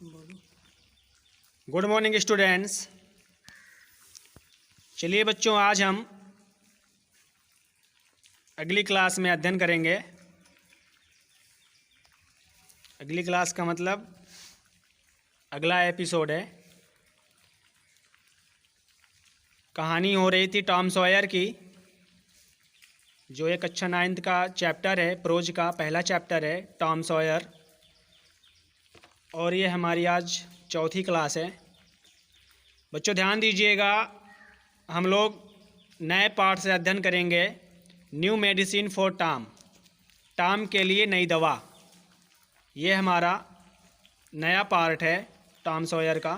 Good morning students. चलिए बच्चों, आज हम अगली क्लास में अध्ययन करेंगे। अगली क्लास का मतलब अगला एपिसोड है। कहानी हो रही थी टॉम सॉयर की, जो एक कक्षा 9th का चैप्टर है, प्रोज का पहला चैप्टर है टॉम सॉयर। और ये हमारी आज चौथी क्लास है। बच्चों ध्यान दीजिएगा, हम लोग नए पाठ से अध्ययन करेंगे new medicine for Tom. Tom के लिए नई दवा, ये हमारा नया पार्ट है टॉम सॉयर का।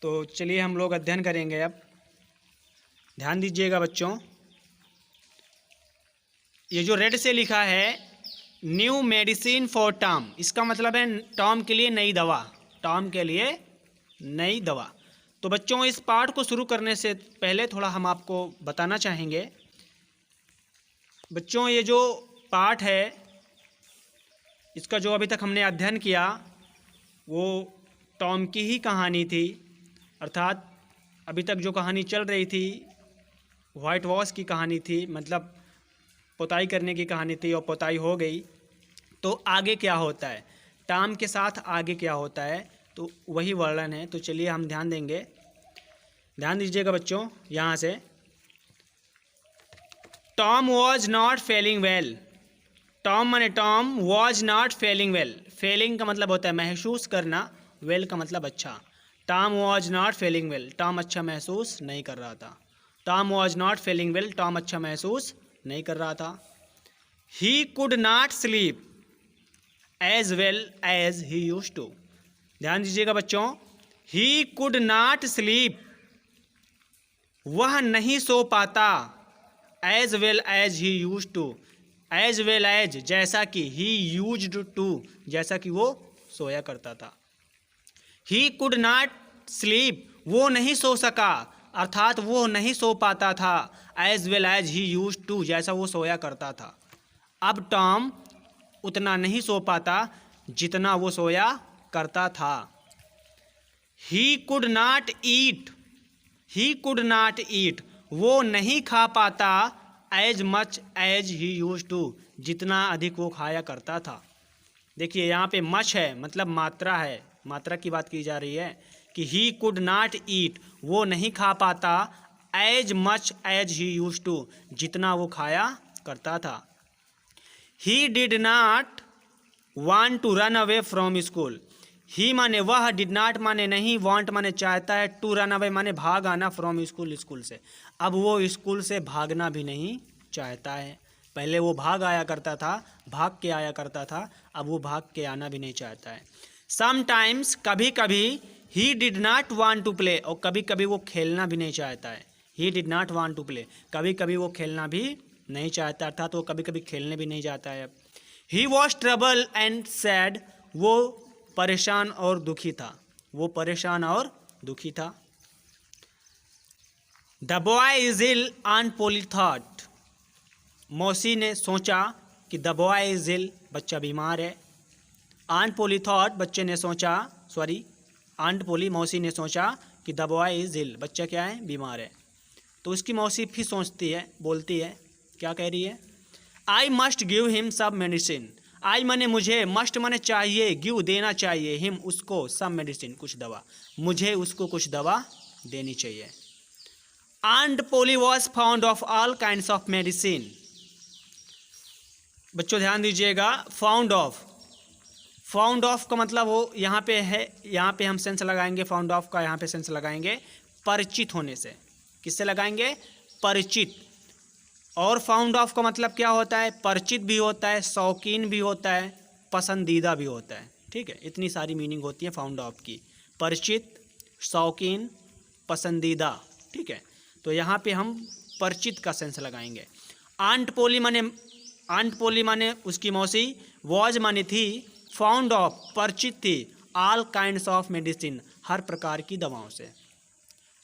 तो चलिए हम लोग अध्ययन करेंगे। अब ध्यान दीजिएगा बच्चों, ये जो रेड से लिखा है न्यू मेडिसिन फॉर टॉम, इसका मतलब है टॉम के लिए नई दवा। टॉम के लिए नई दवा। तो बच्चों, इस पाठ को शुरू करने से पहले थोड़ा हम आपको बताना चाहेंगे। बच्चों, ये जो पाठ है, इसका जो अभी तक हमने अध्ययन किया वो टॉम की ही कहानी थी। अर्थात अभी तक जो कहानी चल रही थी वाइट वॉश की कहानी थी, मतलब पुताई करने की कहानी थी, और पुताई हो गई तो आगे क्या होता है, टॉम के साथ आगे क्या होता है, तो वही वर्णन है। तो चलिए हम ध्यान देंगे। ध्यान दीजिएगा बच्चों, यहाँ से Tom was not feeling well. Tom माने Tom, was not feeling well. Feeling का मतलब होता है महसूस करना, वेल का मतलब अच्छा। Tom was not feeling well, Tom अच्छा महसूस नहीं कर रहा था। Tom was not feeling well, Tom अच्छा महसूस नहीं कर रहा था। He could not sleep as well as he used to. ध्यान दीजिएगा बच्चों, ही कुड नॉट स्लीप, वह नहीं सो पाता, as well as he used to. As well as जैसा कि, ही यूज्ड टू जैसा कि वो सोया करता था। ही कुड नॉट स्लीप, वो नहीं सो सका, अर्थात वो नहीं सो पाता था। As well as he used to, जैसा वो सोया करता था। अब टॉम उतना नहीं सो पाता जितना वो सोया करता था। He could not eat, he could not eat, वो नहीं खा पाता as much as he used to, जितना अधिक वो खाया करता था। देखिए यहाँ पे मच है, मतलब मात्रा है, मात्रा की बात की जा रही है कि ही कुड नॉट ईट, वो नहीं खा पाता as much as he used to, जितना वो खाया करता था। He did not want to run away from school. He माने वह, डिड नॉट माने नहीं, वांट माने चाहता है, टू रन अवे माने भाग आना, फ्रॉम स्कूल स्कूल से। अब वो स्कूल से भागना भी नहीं चाहता है। पहले वो भाग आया करता था, भाग के आया करता था, अब वो भाग के आना भी नहीं चाहता है। समटाइम्स कभी कभी, he did not want to play, और कभी कभी वो खेलना भी नहीं चाहता है। He did not want to play, कभी कभी वो खेलना भी नहीं चाहता, अर्थात वो कभी कभी खेलने भी नहीं जाता है। He was trouble and sad, वो परेशान और दुखी था, वो परेशान और दुखी था। The boy is ill, aunt Polly thought, मौसी ने सोचा कि द बॉय इज इल, बच्चा बीमार है। आंट पोली थॉट, बच्चे ने सोचा, सॉरी आंट पोली मौसी ने सोचा कि द बॉय इज इल, बच्चा क्या है, बीमार है। तो उसकी मौसी फिर सोचती है, बोलती है, क्या कह रही है, आई मस्ट गिव हिम सब मेडिसिन। आई माने मुझे, मस्ट माने चाहिए, गिव देना चाहिए, हिम उसको, सब मेडिसिन कुछ दवा, मुझे उसको कुछ दवा देनी चाहिए। Aunt Polly was found of all kinds of medicine. बच्चों ध्यान दीजिएगा, फाउंड ऑफ, फाउंड ऑफ का मतलब वो यहाँ पे है, यहाँ पे हम सेंस लगाएंगे, फाउंड ऑफ का यहाँ पे सेंस लगाएंगे परिचित होने से। किससे लगाएंगे, परिचित। और फाउंड ऑफ का मतलब क्या होता है, परिचित भी होता है, शौकीन भी होता है, पसंदीदा भी होता है। ठीक है, इतनी सारी मीनिंग होती है फाउंड ऑफ की, परिचित, शौकीन, पसंदीदा। ठीक है, तो यहाँ पे हम परिचित का सेंस लगाएंगे। आंट पोली माने, आंट पोली माने उसकी मौसी, वॉज माने थी, फाउंड ऑफ परिचित थी, ऑल काइंड्स ऑफ मेडिसिन, हर प्रकार की दवाओं से।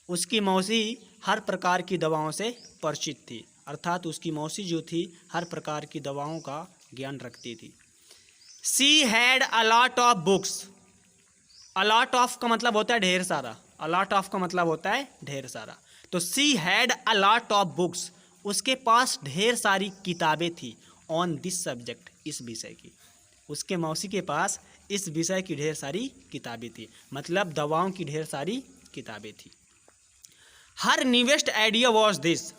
उसकी मौसी हर प्रकार की दवाओं से परिचित थी, अर्थात उसकी मौसी जो थी हर प्रकार की दवाओं का ज्ञान रखती थी। She had a lot of books. A lot of का मतलब होता है ढेर सारा, अ लॉट ऑफ का मतलब होता है ढेर सारा। तो she had a lot of books, उसके पास ढेर सारी किताबें थी। ऑन दिस सब्जेक्ट, इस विषय की, उसके मौसी के पास इस विषय की ढेर सारी किताबें थी, मतलब दवाओं की ढेर सारी किताबें थी। हर न्यूएस्ट आइडिया वॉज दिस,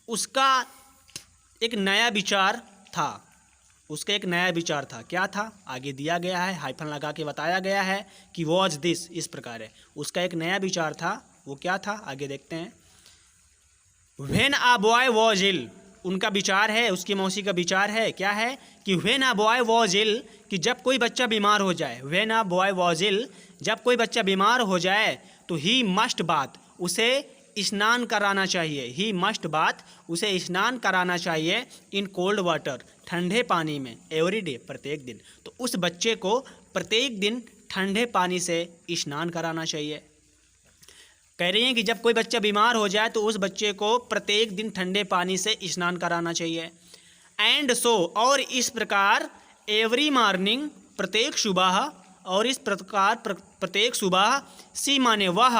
उसका एक नया विचार था, उसका एक नया विचार था। क्या था? आगे दिया गया है, हाइफन लगा के बताया गया है कि वॉज दिस, इस प्रकार है। उसका एक नया विचार था, वो क्या था आगे देखते हैं। When a boy was ill, उनका विचार है, उसकी मौसी का विचार है, क्या है कि when a boy was ill, कि जब कोई बच्चा बीमार हो जाए। When a boy was ill, जब कोई बच्चा बीमार हो जाए तो ही मस्ट बाथ, उसे स्नान कराना चाहिए। ही मस्ट बाथ, उसे स्नान कराना चाहिए इन कोल्ड वाटर, ठंडे पानी में, एवरी डे, प्रत्येक दिन। तो उस बच्चे को प्रत्येक दिन ठंडे पानी से स्नान कराना चाहिए। कह रही हैं कि जब कोई बच्चा बीमार हो जाए तो उस बच्चे को प्रत्येक दिन ठंडे पानी से स्नान कराना चाहिए। एंड सो, और इस प्रकार, एवरी मॉर्निंग, प्रत्येक सुबह, और इस प्रकार प्रत्येक सुबह, सी माने वह,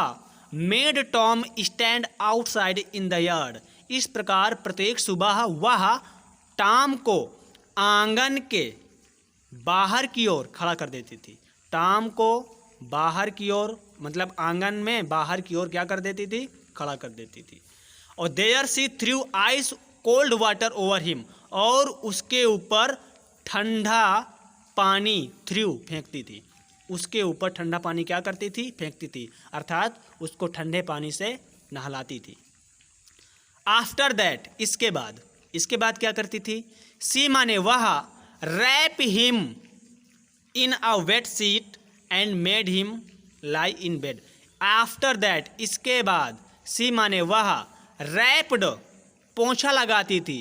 made Tom stand outside in the yard, इस प्रकार प्रत्येक सुबह वह टॉम को आंगन के बाहर की ओर खड़ा कर देती थी। टॉम को बाहर की ओर, मतलब आंगन में बाहर की ओर क्या कर देती थी? खड़ा कर देती थी। और there she threw ice cold water over him, और उसके ऊपर ठंडा पानी थ्रू फेंकती थी, उसके ऊपर ठंडा पानी क्या करती थी? फेंकती थी, अर्थात उसको ठंडे पानी से नहलाती थी। आफ्टर दैट, इसके बाद क्या करती थी? सी माने वह, wrap him in a wet sheet and made him lie in bed. After that, इसके बाद, सी माने वह, रैप्ड, पोंछा लगाती थी।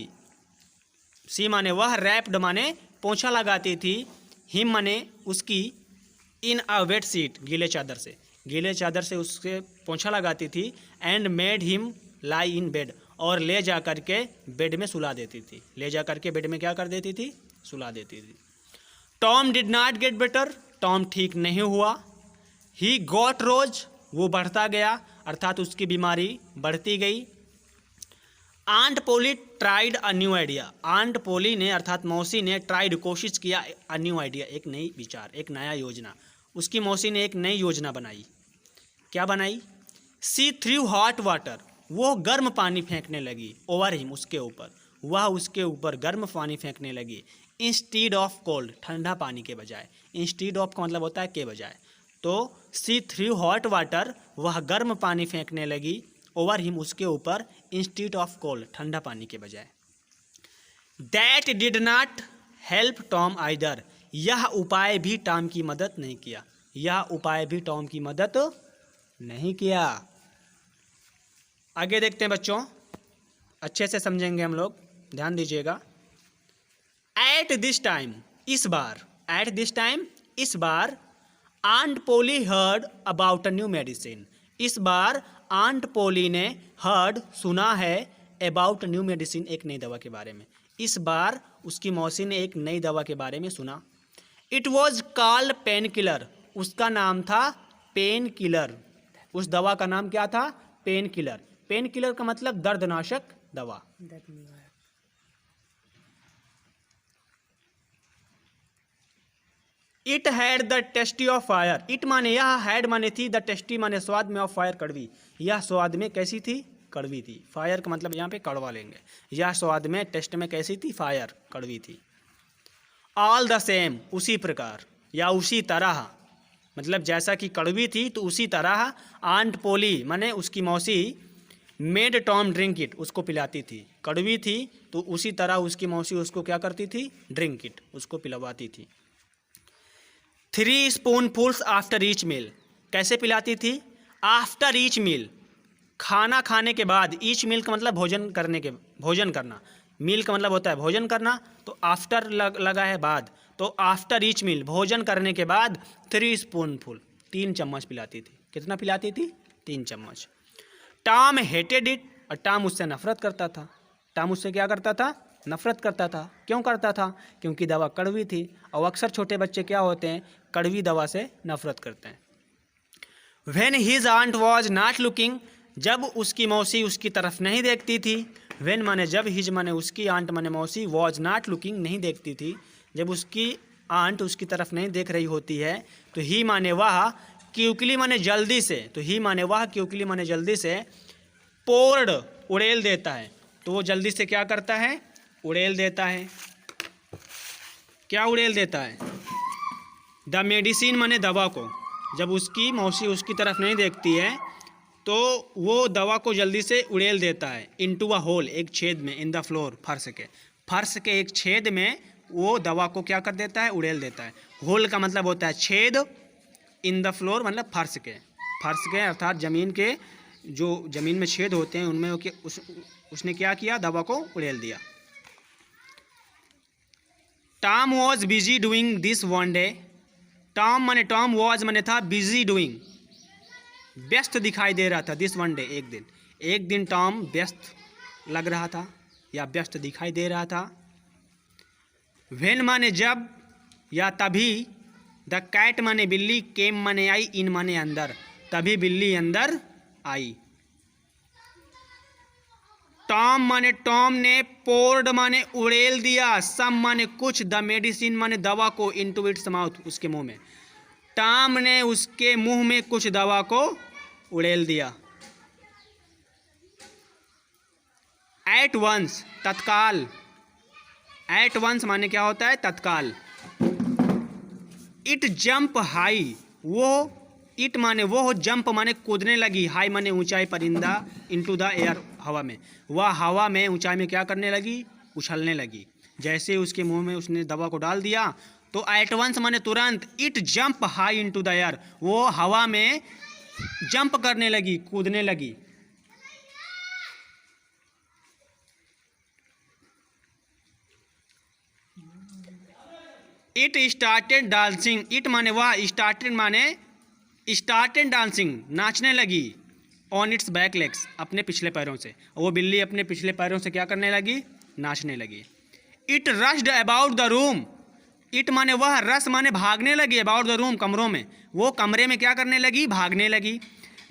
सी माने वह, रैप्ड माने पोंछा लगाती थी, हिम माने उसकी, इन अ वेट शीट, गीले चादर से उसके पोंछा लगाती थी। And made him lie in bed, और ले जा करके बेड में सुला देती थी। ले जा करके बेड में क्या कर देती थी? सुला देती थी। Tom did not get better, Tom ठीक नहीं हुआ। ही गॉट रोज, वो बढ़ता गया, अर्थात उसकी बीमारी बढ़ती गई। Aunt Polly tried a new idea, aunt Polly ने अर्थात मौसी ने ट्राइड कोशिश किया, अ न्यू आइडिया, एक नई विचार, एक नया योजना। उसकी मौसी ने एक नई योजना बनाई। क्या बनाई? सी थ्रू हॉट वाटर, वो गर्म पानी फेंकने लगी, ओवर हिम, उसके ऊपर, वह उसके ऊपर गर्म पानी फेंकने लगी। इंस्टीड ऑफ कोल्ड, ठंडा पानी के बजाय। इंस्टीड ऑफ का मतलब होता है के बजाय। तो सी थ्रू हॉट वाटर, वह गर्म पानी फेंकने लगी, ओवर हिम, उसके ऊपर, इंस्टीड ऑफ कोल्ड, ठंडा पानी के बजाय। That did not help Tom either, यह उपाय भी टॉम की मदद नहीं किया, यह उपाय भी टॉम की मदद नहीं किया। आगे देखते हैं बच्चों, अच्छे से समझेंगे हम लोग, ध्यान दीजिएगा। एट दिस टाइम, इस बार, एट दिस टाइम, इस बार, aunt Polly heard about a new medicine, इस बार आंट पोली ने हर्ड, सुना है, अबाउट न्यू मेडिसिन, एक नई दवा के बारे में। इस बार उसकी मौसी ने एक नई दवा के बारे में सुना। It was called pain killer, उसका नाम था पेन किलर, उस दवा का नाम क्या था? Pain killer. पेन किलर का मतलब दर्दनाशक दवा। It had the tasty of fire, it माने यह, हैड माने थी, द टेस्टी माने स्वाद में, ऑफ फायर कड़वी, यह स्वाद में कैसी थी? कड़वी थी। फायर का मतलब यहाँ पे कड़वा लेंगे। यह स्वाद में, टेस्ट में कैसी थी? फायर, कड़वी थी। ऑल द सेम, उसी प्रकार या उसी तरह, मतलब जैसा कि कड़वी थी तो उसी तरह, आंट पोली माने उसकी मौसी, मेड टॉम ड्रिंक इट, उसको पिलाती थी। कड़वी थी तो उसी तरह उसकी मौसी उसको क्या करती थी? ड्रिंक इट, उसको पिलवाती थी। 3 स्पूनफुल्स आफ्टर ईच मील, कैसे पिलाती थी? आफ्टर ईच मील, खाना खाने के बाद। ईच मील का मतलब भोजन करना, मील का मतलब होता है भोजन करना, तो आफ्टर लगा है बाद, तो आफ्टर ईच मील, भोजन करने के बाद 3 स्पूनफुल, 3 चम्मच पिलाती थी। कितना पिलाती थी? 3 चम्मच। टॉम हेटेड इट, और टॉम उससे नफरत करता था। टॉम उससे क्या करता था? नफरत करता था। क्यों करता था? क्योंकि दवा कड़वी थी, और अक्सर छोटे बच्चे क्या होते हैं, कड़वी दवा से नफरत करते हैं। When his aunt was not looking, जब उसकी मौसी उसकी तरफ नहीं देखती थी। When माने जब, his माने उसकी, aunt माने मौसी, was not looking नहीं देखती थी। जब उसकी आंट उसकी तरफ नहीं देख रही होती है तो ही माने वह, क्विकली माने जल्दी से, तो ही माने वह, क्विकली माने जल्दी से, पोर्ड उड़ेल देता है। तो वो जल्दी से क्या करता है? उड़ेल देता है। क्या उड़ेल देता है? द मेडिसिन माने दवा को। जब उसकी मौसी उसकी तरफ नहीं देखती है तो वो दवा को जल्दी से उड़ेल देता है। इनटू अ होल, एक छेद में, इन द फ्लोर, फर्श के एक छेद में वो दवा को क्या कर देता है? उड़ेल देता है। होल का मतलब होता है छेद, इन द फ्लोर मतलब फर्श के अर्थात ज़मीन के, जो ज़मीन में छेद होते हैं उनमें उसने क्या किया? दवा को उड़ेल दिया। Tom was busy doing this one day. Tom was माने था, बिजी डूइंग व्यस्त दिखाई दे रहा था, दिस वन डे एक दिन टॉम व्यस्त लग रहा था या व्यस्त दिखाई दे रहा था। व्हेन माने जब या तभी, द कैट माने बिल्ली, केम माने आई, इन माने अंदर, तभी बिल्ली अंदर आई। टॉम माने टॉम ने, पोर्ड माने उड़ेल दिया, सम माने कुछ, द मेडिसिन माने दवा को, इनटू इट्स माउथ उसके मुंह में। टॉम ने उसके मुंह में कुछ दवा को उड़ेल दिया। एट वंस तत्काल, एट वंस माने क्या होता है? तत्काल। इट जंप हाई, वो, इट माने वो, जंप माने कूदने लगी, हाई माने ऊंचाई पर, इनटू द एयर हवा में, वह हवा में ऊंचाई में क्या करने लगी? उछलने लगी। जैसे उसके मुंह में उसने दवा को डाल दिया तो एट वंस माने तुरंत, it jump high into the air, वो हवा में जंप करने लगी, कूदने लगी। इट स्टार्टेड डांसिंग, इट माने वह, स्टार्टेड माने स्टार्टेड डांसिंग नाचने लगी, ऑन इट्स बैक लेग्स अपने पिछले पैरों से, वो बिल्ली अपने पिछले पैरों से क्या करने लगी? नाचने लगी। It rushed about the room, it माने वह, रस माने भागने लगी, अबाउट द रूम कमरों में, वो कमरे में क्या करने लगी? भागने लगी।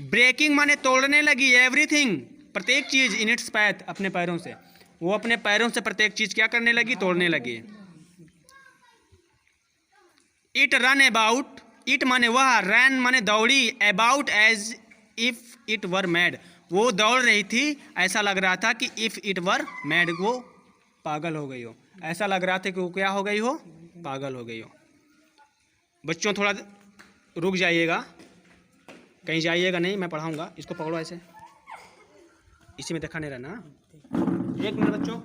ब्रेकिंग माने तोड़ने लगी, एवरीथिंग प्रत्येक चीज़, इन इट्स पैथ अपने पैरों से, वो अपने पैरों से प्रत्येक चीज़ क्या करने लगी? तोड़ने लगी। इट रन अबाउट, इट माने वह, रन माने दौड़ी, about as if it were mad, वो दौड़ रही थी ऐसा लग रहा था कि इफ इट वर मैड, वो पागल हो गई हो, ऐसा लग रहा था कि वो क्या हो गई हो? पागल हो गई हो। बच्चों थोड़ा रुक जाइएगा, कहीं जाइएगा नहीं, मैं पढ़ाऊंगा। इसको पकड़ो ऐसे, इसी में देखा नहीं रहना। एक मिनट बच्चों।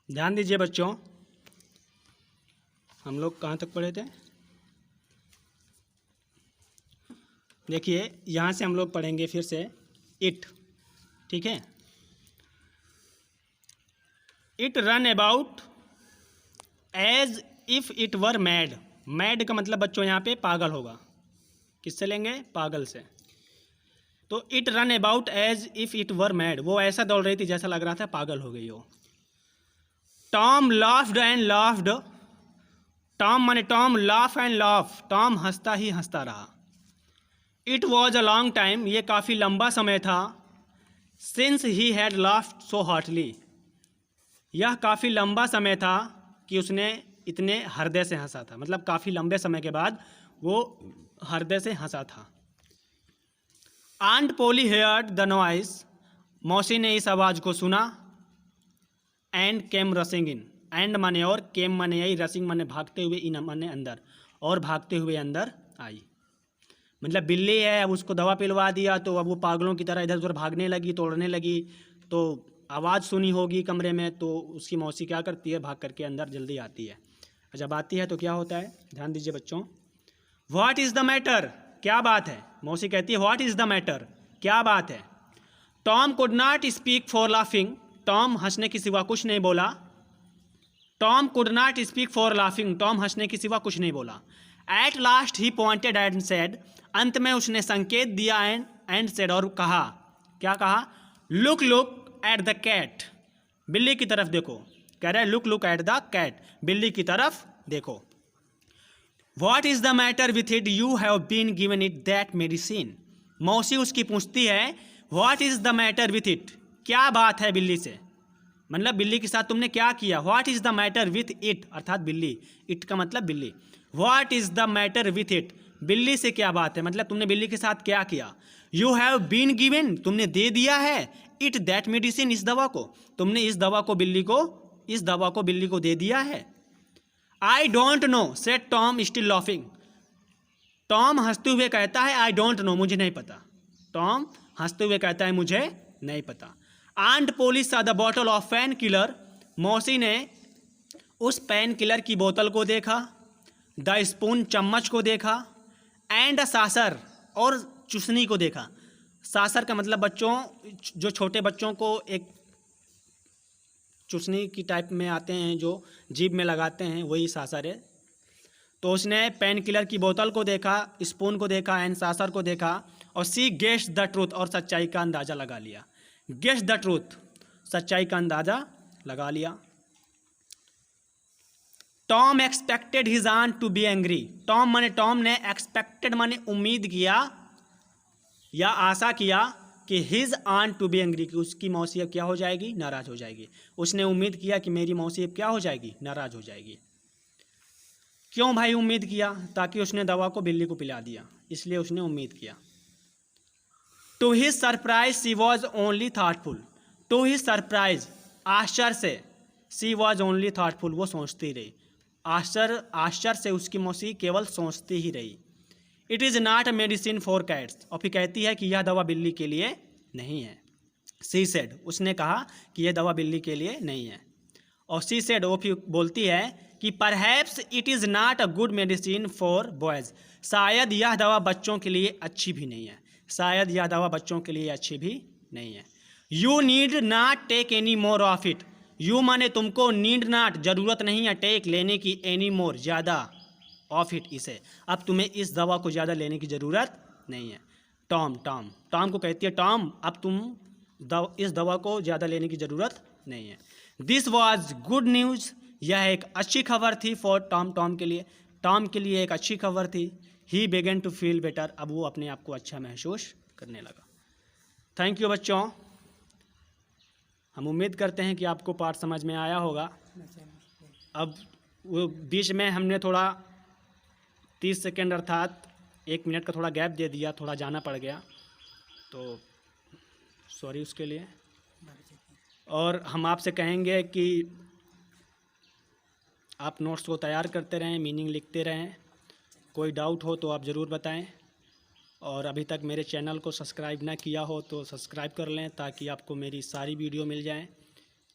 ध्यान दीजिए बच्चों, हम लोग कहाँ तक पढ़े थे? देखिए यहाँ से हम लोग पढ़ेंगे फिर से इट, ठीक है। It run about as if it were mad, mad का मतलब बच्चों यहाँ पे पागल होगा। किससे लेंगे? पागल से। तो it run about as if it were mad, वो ऐसा दौड़ रही थी जैसा लग रहा था पागल हो गई हो। Tom laughed and laughed, Tom माने Tom, laugh and laugh, Tom हंसता ही हंसता रहा। It was a long time, ये काफ़ी लंबा समय था। Since he had laughed so heartily, यह काफ़ी लंबा समय था कि उसने इतने हृदय से हंसा था, मतलब काफ़ी लंबे समय के बाद वो हृदय से हंसा था। Aunt Polly heard the noise, मौसी ने इस आवाज़ को सुना। एंड केम रसिंग इन, एंड माने और, केम माने आई, रसिंग माने भागते हुए, इन माने अंदर, और भागते हुए अंदर आई। मतलब बिल्ली है, अब उसको दवा पिलवा दिया तो अब वो पागलों की तरह इधर उधर भागने लगी, तोड़ने लगी। तो आवाज़ सुनी होगी कमरे में, तो उसकी मौसी क्या करती है? भाग करके अंदर जल्दी आती है। जब आती है तो क्या होता है? ध्यान दीजिए बच्चों। व्हाट इज़ द मैटर, क्या बात है? मौसी कहती है व्हाट इज़ द मैटर, क्या बात है? Tom could not speak for laughing, Tom हंसने के सिवा कुछ नहीं बोला। Tom could not speak for laughing, Tom हंसने के सिवा कुछ नहीं बोला। At last he pointed and said, अंत में उसने संकेत दिया एंड सेड, और कहा, क्या कहा? Look look at the cat, बिल्ली की तरफ देखो। कह रहा है look look at the cat, बिल्ली की तरफ देखो। What is the matter with it, you have been given it that medicine, मौसी उसकी पूछती है what is the matter with it, क्या बात है बिल्ली से, मतलब बिल्ली के साथ तुमने क्या किया? What is the matter with it, अर्थात बिल्ली, इट का मतलब बिल्ली। What is the matter with it, बिल्ली से क्या बात है, मतलब तुमने बिल्ली के साथ क्या किया? यू हैव बीन गिवन, तुमने दे दिया है, इट दैट मेडिसिन, इस दवा को, तुमने इस दवा को बिल्ली को, इस दवा को बिल्ली को दे दिया है। I don't know said Tom still laughing, Tom हंसते हुए कहता है आई डोंट नो, मुझे नहीं पता। टॉम हंसते हुए कहता है मुझे नहीं पता। आंट पोली सा the bottle of pain killer, मौसी ने उस पेन किलर की बोतल को देखा। द स्पून, चम्मच को देखा। एंड अ सासर, और चुसनी को देखा। सासर का मतलब बच्चों, जो छोटे बच्चों को एक चुसनी की टाइप में आते हैं जो जीभ में लगाते हैं, वही सासर है। तो उसने पेन किलर की बोतल को देखा, स्पून को देखा एंड सासर को देखा, और सी गेट्स द ट्रूथ, और सच्चाई का अंदाज़ा लगा लिया। गेट्स द ट्रूथ, सच्चाई का अंदाज़ा लगा लिया। Tom expected his aunt to be angry, Tom माने टॉम ने, एक्सपेक्टेड माने उम्मीद किया या आशा किया कि his aunt to be angry, कि उसकी मौसी अब क्या हो जाएगी? नाराज़ हो जाएगी। उसने उम्मीद किया कि मेरी मौसी अब क्या हो जाएगी? नाराज़ हो जाएगी। क्यों भाई उम्मीद किया? ताकि उसने दवा को बिल्ली को पिला दिया, इसलिए उसने उम्मीद किया। To his surprise she was only thoughtful, to his surprise, आश्चर्य से, सी वॉज ओनली थाटफुल, वो सोचती रही। आश्चर्य से उसकी मौसी केवल सोचती ही रही। It is not a medicine for cats, और फिर कहती है कि यह दवा बिल्ली के लिए नहीं है। सी सेड, उसने कहा कि यह दवा बिल्ली के लिए नहीं है। और सी सेड, वो फिर बोलती है कि perhaps it is not a good medicine for boys, शायद यह दवा बच्चों के लिए अच्छी भी नहीं है, शायद यह दवा बच्चों के लिए अच्छी भी नहीं है। You need not take any more of it, you माने तुमको, नीड नॉट ज़रूरत नहीं है, टेक लेने की, एनी मोर ज़्यादा, ऑफ इट इसे, अब तुम्हें इस दवा को ज़्यादा लेने की ज़रूरत नहीं है। टॉम को कहती है टॉम अब तुम इस दवा को ज़्यादा लेने की ज़रूरत नहीं है। दिस वॉज गुड न्यूज़, यह एक अच्छी खबर थी फॉर टॉम के लिए, टॉम के लिए एक अच्छी खबर थी। He began to feel better, अब वो अपने आप को अच्छा महसूस करने लगा। थैंक यू बच्चों, हम उम्मीद करते हैं कि आपको पाठ समझ में आया होगा। अब वो बीच में हमने थोड़ा 30 सेकेंड अर्थात 1 मिनट का थोड़ा गैप दे दिया, थोड़ा जाना पड़ गया, तो सॉरी उसके लिए। और हम आपसे कहेंगे कि आप नोट्स को तैयार करते रहें, मीनिंग लिखते रहें, कोई डाउट हो तो आप ज़रूर बताएं। और अभी तक मेरे चैनल को सब्सक्राइब ना किया हो तो सब्सक्राइब कर लें ताकि आपको मेरी सारी वीडियो मिल जाएं।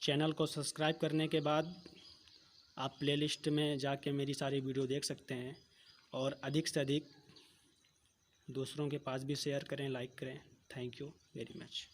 चैनल को सब्सक्राइब करने के बाद आप प्लेलिस्ट में जाके मेरी सारी वीडियो देख सकते हैं, और अधिक से अधिक दूसरों के पास भी शेयर करें, लाइक करें। Thank you very much.